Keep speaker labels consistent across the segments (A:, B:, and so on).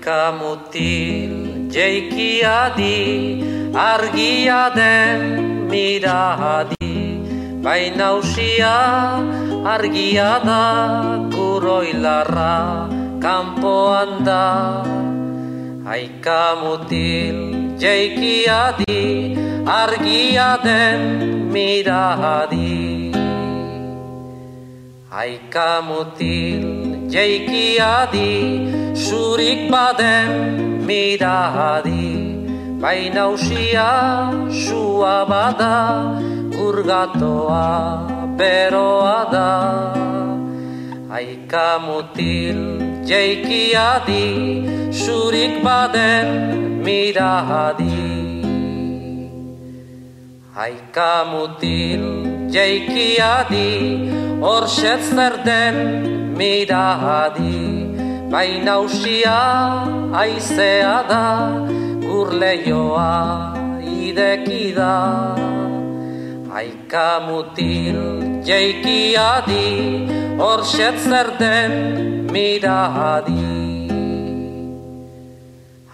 A: Haika mutil jeikia di, argia den miradi, baina usia argia da, kuroilarra kanpoan da. Haika mutil jeikia di, argia den miradi. Haika mutil jeikia di, zurik baden miradi, baina usia sua bada, gurgatoa beroa da. Haika mutil jeikia di, zurik baden miradi. Haika mutil jeikia di, horxet zer den miradi, baina usia aizea da, gurleioa ideki da. Haika mutil jeikia di, horxet zer den miradi.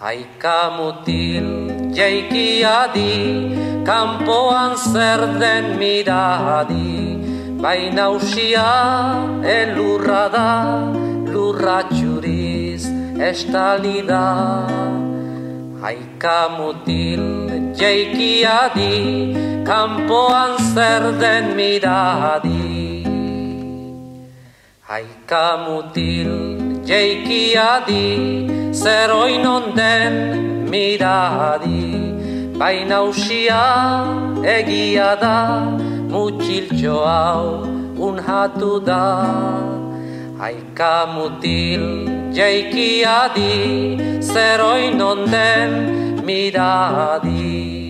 A: Haika mutil jeikia di, kanpoan zer den miradi, baina usia elurra da, lurra txuriz estali da. Haika mutil jeikia di, kanpoan zer den miradi. Haika mutil jeikia di, zer oinon den miradi, baina usia egia da, mutxiltxo hau unhatu da. Haika mutil jeikia di, zer oinon den miradi.